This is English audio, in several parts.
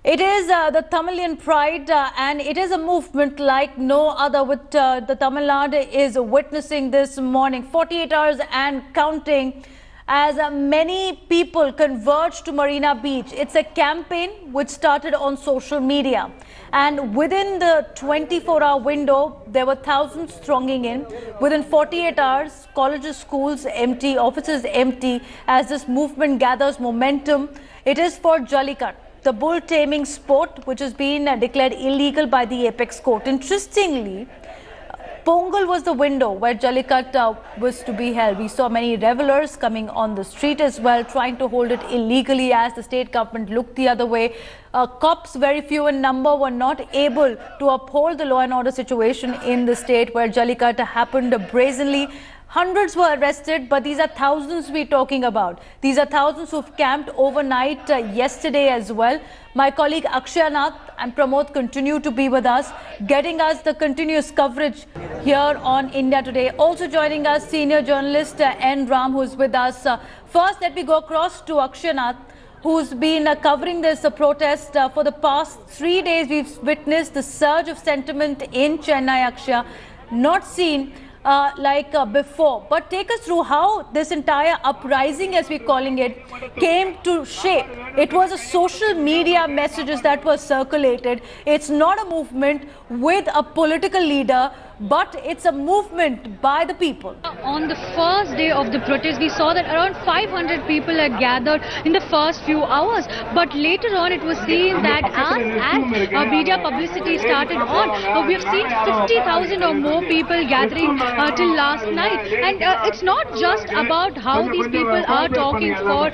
It is the Tamilian pride and it is a movement like no other which the Tamil Nadu is witnessing this morning. 48 hours and counting as many people converge to Marina Beach. It's a campaign which started on social media, and within the 24-hour window there were thousands thronging in. Within 48 hours, colleges, schools empty, offices empty as this movement gathers momentum. It is for Jallikattu, the bull taming sport which has been declared illegal by the apex court. Interestingly, Pongal was the window where Jallikattu was to be held. We saw many revelers coming on the street as well, trying to hold it illegally as the state government looked the other way. Cops, very few in number, were not able to uphold the law and order situation in the state where Jallikattu happened brazenly. Hundreds were arrested, but these are thousands we're talking about. These are thousands who've camped overnight yesterday as well. My colleague Akshanath and Pramod continue to be with us, getting us the continuous coverage here on India Today. Also joining us, senior journalist N. Ram, who's with us. First, let me go across to Akshanath, who's been covering this protest for the past 3 days. We've witnessed the surge of sentiment in Chennai, Akshay, not seen before. But take us through how this entire uprising, as we're calling it, came to shape. It was a social media messages that were circulated. It's not a movement with a political leader, but it's a movement by the people. On the first day of the protest, we saw that around 500 people had gathered in the first few hours. But later on, it was seen that as media publicity started on, we have seen 50,000 or more people gathering till last night. And it's not just about how these people are talking for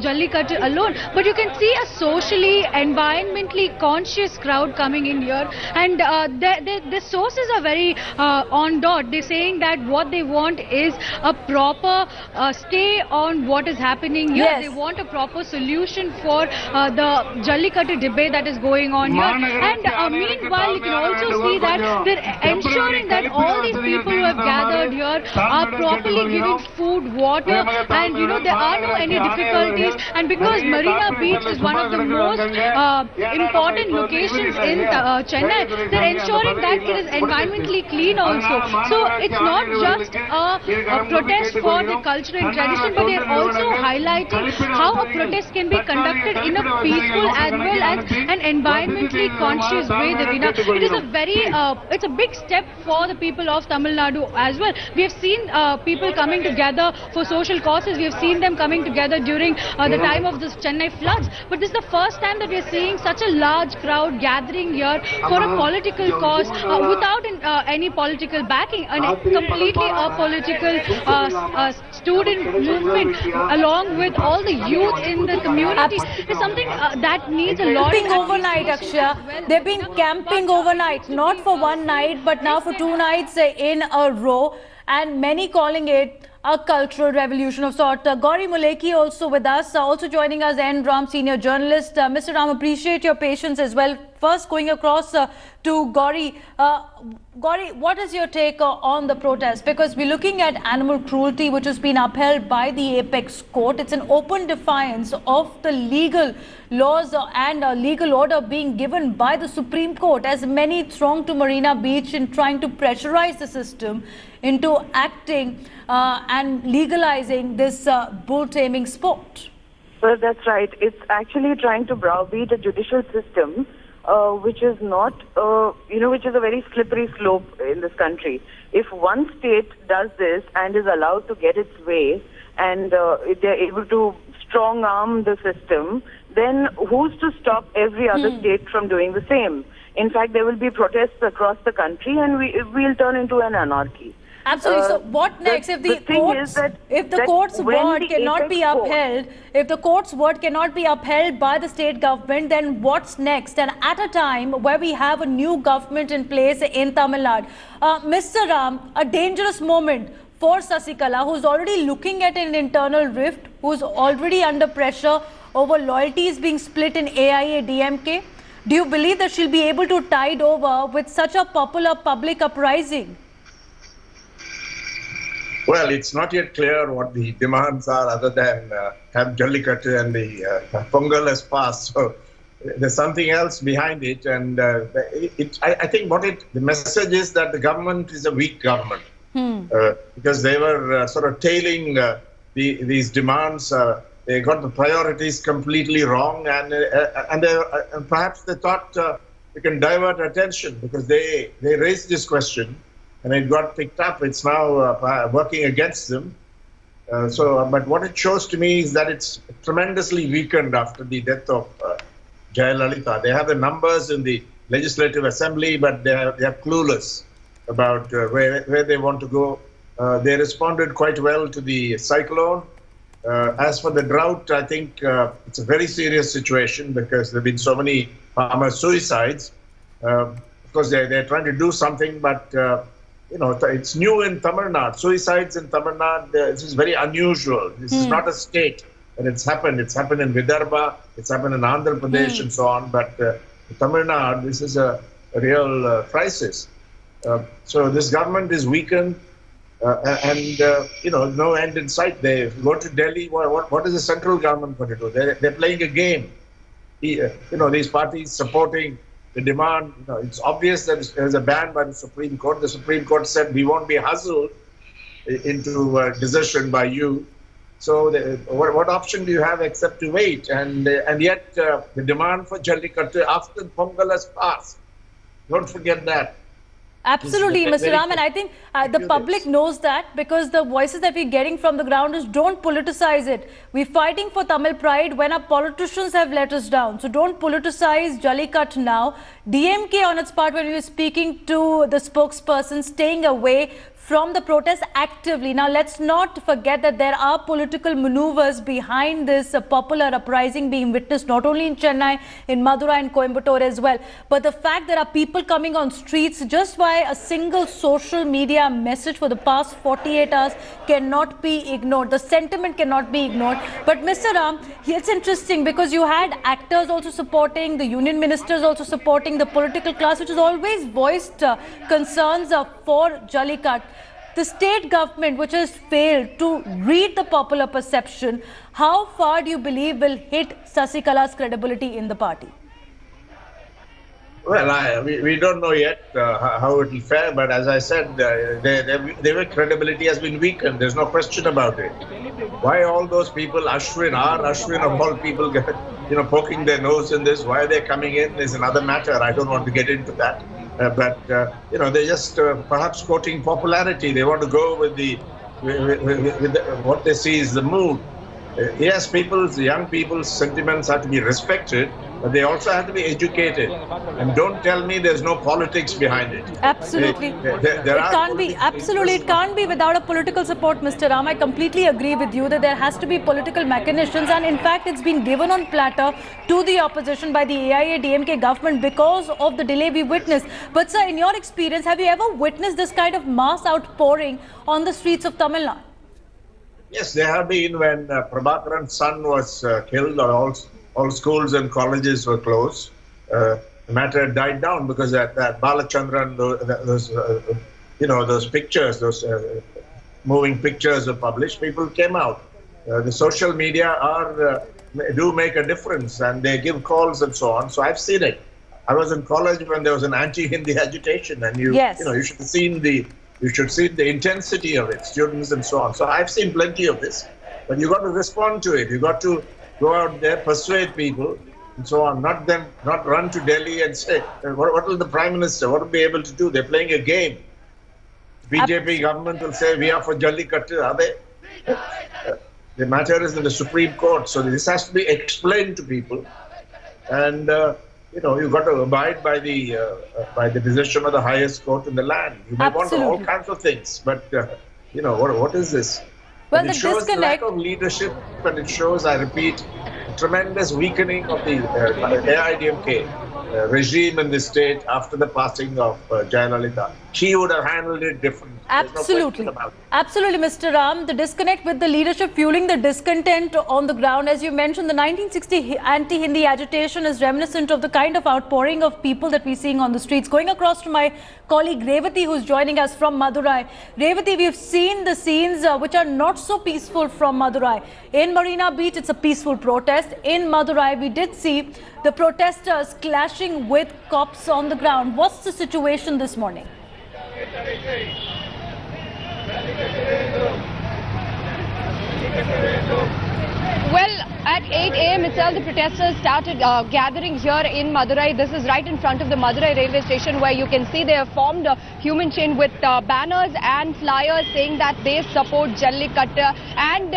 Jallikattu alone, but you can see a socially, environmentally conscious crowd coming in here. And the sources are very on dot. They're saying that what they want is a proper stay on what is happening here. Yes. They want a proper solution for the Jallikattu debate that is going on here. And meanwhile, you can also see that they're ensuring that all these people who have gathered here are properly giving food, water, and there are no any difficulties. And because Marina Beach is one of the most important locations in Chennai, they're ensuring that it is environmentally clean also. So it's not just a protest for the culture and tradition, but they're also highlighting how a protest can be conducted in a peaceful as well as an environmentally conscious way, Devina. It is a very, it's a big step for the people of Tamil Nadu as well. We have seen people coming together for social causes. We have seen them coming together during the time of the Chennai floods. But this is the first time that we are seeing such a large crowd gathering here for a political cause without any political backing, and completely apolitical student movement along with all the youth in the community is something that needs a lot of overnight, Akshay. They've been camping overnight, not for one night, but now for 2 nights in a row, and many calling it a cultural revolution of sort. Gauri Muleki also with us, also joining us, N. Ram, senior journalist. Mr. Ram, appreciate your patience as well. First, going across to Gauri. Gauri, what is your take on the protest? Because we're looking at animal cruelty, which has been upheld by the apex court. It's an open defiance of the legal laws and legal order being given by the Supreme Court, as many throng to Marina Beach in trying to pressurize the system into acting and legalizing this bull taming sport. Well, that's right. It's actually trying to browbeat a judicial system which is not, which is a very slippery slope in this country. If one state does this and is allowed to get its way, and if they're able to strong arm the system, then who's to stop every other state from doing the same? In fact, there will be protests across the country, and we'll turn into an anarchy. Absolutely. So what next? If the court's word cannot be upheld, if the court's word cannot be upheld by the state government, then what's next? And at a time where we have a new government in place in Tamil Nadu, Mr. Ram, a dangerous moment for Sasikala, who's already looking at an internal rift, who's already under pressure over loyalties being split in AIA-DMK. Do you believe that she'll be able to tide over with such a popular public uprising? Well, it's not yet clear what the demands are other than have Jallikattu, and the Pongal has passed. So there's something else behind it, and I think the message is that the government is a weak government because they were sort of tailing these demands. They got the priorities completely wrong, and perhaps they thought we can divert attention because they raised this question, and it got picked up. It's now working against them. But what it shows to me is that it's tremendously weakened after the death of Jallikattu. They have the numbers in the Legislative Assembly, but they are clueless about where they want to go. They responded quite well to the cyclone. As for the drought, I think it's a very serious situation because there have been so many farmer suicides. Of course, they're trying to do something, but it's new in Tamil Nadu. Suicides in Tamil Nadu, this is very unusual. This is not a state. And it's happened. It's happened in Vidarbha. It's happened in Andhra Pradesh and so on. But Tamil Nadu, this is a real crisis. So this government is weakened, and no end in sight. They go to Delhi. What is the central government going to do? They're playing a game. These parties supporting the demand. It's obvious that there's a ban by the Supreme Court. The Supreme Court said we won't be hustled into a decision by you. So what option do you have except to wait? And yet the demand for Jallikattu after Pongal has passed. Don't forget that. Absolutely, Mr. Ram, and I think the public knows that because the voices that we're getting from the ground is don't politicize it. We're fighting for Tamil pride when our politicians have let us down. So don't politicize Jallikattu now. DMK on its part, when we were speaking to the spokesperson, staying away from the protest actively. Now, let's not forget that there are political maneuvers behind this popular uprising being witnessed not only in Chennai, in Madurai and Coimbatore as well. But the fact there are people coming on streets just by a single social media message for the past 48 hours cannot be ignored. The sentiment cannot be ignored. But Mr. Ram, it's interesting because you had actors also supporting, the union ministers also supporting, the political class, which has always voiced concerns for Jallikattu. The state government, which has failed to read the popular perception, how far do you believe will hit Sasikala's credibility in the party? Well, we don't know yet how it will fare, but as I said, their credibility has been weakened. There's no question about it. Why all those people, Ashwin of all people, poking their nose in this? Why are they coming in is another matter. I don't want to get into that. But they're just perhaps quoting popularity. They want to go with what they see is the mood. Yes, young people's sentiments have to be respected, but they also have to be educated. And don't tell me there's no politics behind it. Absolutely. It can't be without a political support, Mr. Ram. I completely agree with you that there has to be political mechanisms, and in fact it's been given on platter to the opposition by the AIA-DMK government because of the delay we witnessed. But sir, in your experience, have you ever witnessed this kind of mass outpouring on the streets of Tamil Nadu? Yes, there have been. When Prabhakaran's son was killed, all schools and colleges were closed. The matter died down because that Balachandran, those pictures, those moving pictures were published. People came out. The social media do make a difference, and they give calls and so on. So I've seen it. I was in college when there was an anti-Hindi agitation, and you should have seen the intensity of it, students and so on. So I've seen plenty of this, but you got to respond to it. You got to go out there, persuade people, and so on. Not run to Delhi and say, what will the Prime Minister, what will be able to do? They're playing a game. BJP government will say, we are for Jallikattu. Are they? The matter is in the Supreme Court. So this has to be explained to people. And, you've got to abide by the decision of the highest court in the land. You may want all kinds of things, but, what is this? Well, it shows the lack of leadership, and it shows, I repeat, tremendous weakening of the AIDMK regime in the state after the passing of Jayalalitha. She would have handled it differently. Absolutely. Absolutely, Mr. Ram. The disconnect with the leadership fueling the discontent on the ground. As you mentioned, the 1960 anti-Hindi agitation is reminiscent of the kind of outpouring of people that we're seeing on the streets. Going across to my colleague Revati, who's joining us from Madurai. Revati, we've seen the scenes which are not so peaceful from Madurai. In Marina Beach, it's a peaceful protest. In Madurai, we did see the protesters clashing with cops on the ground. What's the situation this morning? Well, at 8 a.m. itself, the protesters started gathering here in Madurai. This is right in front of the Madurai railway station, where you can see they have formed a human chain with banners and flyers saying that they support Jallikattu. And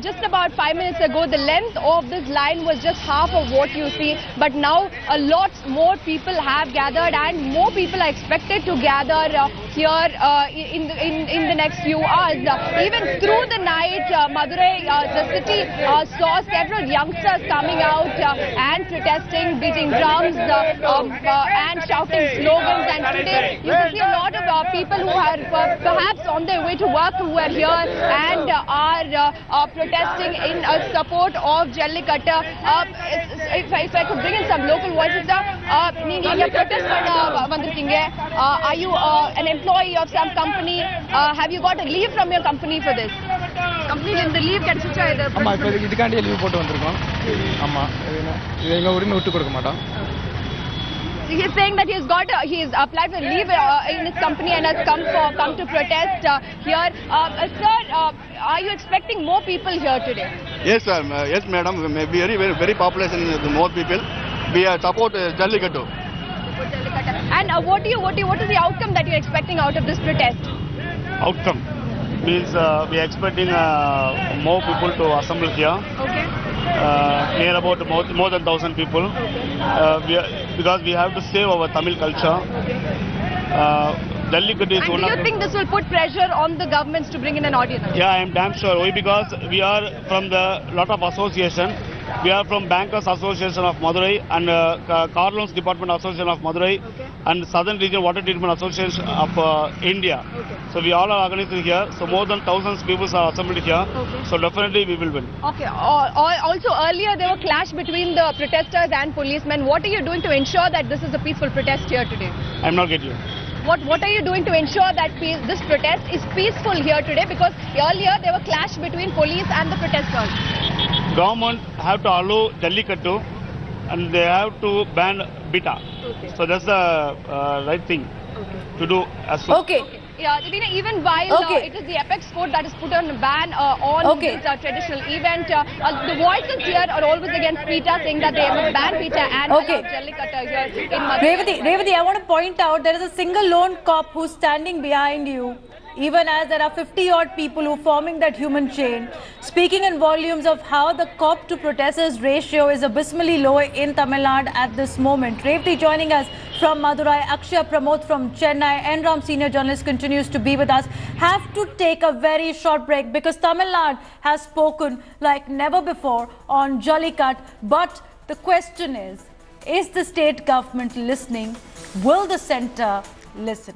just about 5 minutes ago, the length of this line was just half of what you see. But now, lots more people have gathered, and more people are expected to gather here in the next few hours. Even through the night, Madurai, the city, saw several youngsters coming out and protesting, beating drums and shouting slogans. And today you can see a lot of people who are perhaps on their way to work, who are here and are protesting in support of Jallikattu. If I could bring in some local voices, are you an employee of some company? Have you got a leave from your company for this? Company leave கிடைச்சிச்சா இது? ஆமா, இப்போ இதுக்காண்டி leave போட்டு வந்திருக்கோம். ஆமா, இது எங்க உரிமை விட்டு கொடுக்க மாட்டோம். He's saying that he's applied for leave in his company and has come to protest here. Sir, are you expecting more people here today? Yes, sir. Yes, madam. Very population, more people. We support Jallikattu. And what is the outcome that you're expecting out of this protest? Outcome means we are expecting more people to assemble here. Okay. Near about more than 1,000 people. Because we have to save our Tamil culture. Jallikattu is and do you think this will put pressure on the governments to bring in an ordinance? Yeah, I am damn sure. Why? Because we are from the lot of association. We are from Bankers Association of Madurai and Car Loans Department Association of Madurai and Southern Region Water Treatment Association of India. Okay. So we all are organized here. So more than thousands people are assembled here. Okay. So definitely we will win. Okay. Also earlier there were clash between the protesters and policemen. What are you doing to ensure that this is a peaceful protest here today? I am not getting you. What are you doing to ensure that this protest is peaceful here today? Because earlier there were clash between police and the protesters. Government have to allow Jallikattu and they have to ban Bita. Okay. So that's the right thing to do as soon. Okay. Yeah, even while it is the apex court that has put on a ban on this traditional event, the voices here are always against PETA, saying that they must ban PETA and Jallikattu here in Madurai. Revati, I want to point out there is a single lone cop who's standing behind you, even as there are 50-odd people who are forming that human chain, speaking in volumes of how the cop to protesters ratio is abysmally low in Tamil Nadu at this moment. Revati joining us from Madurai, Akshay Pramod from Chennai, Enram senior journalist continues to be with us. Have to take a very short break because Tamil Nadu has spoken like never before on Jallikattu. But the question is the state government listening? Will the centre listen?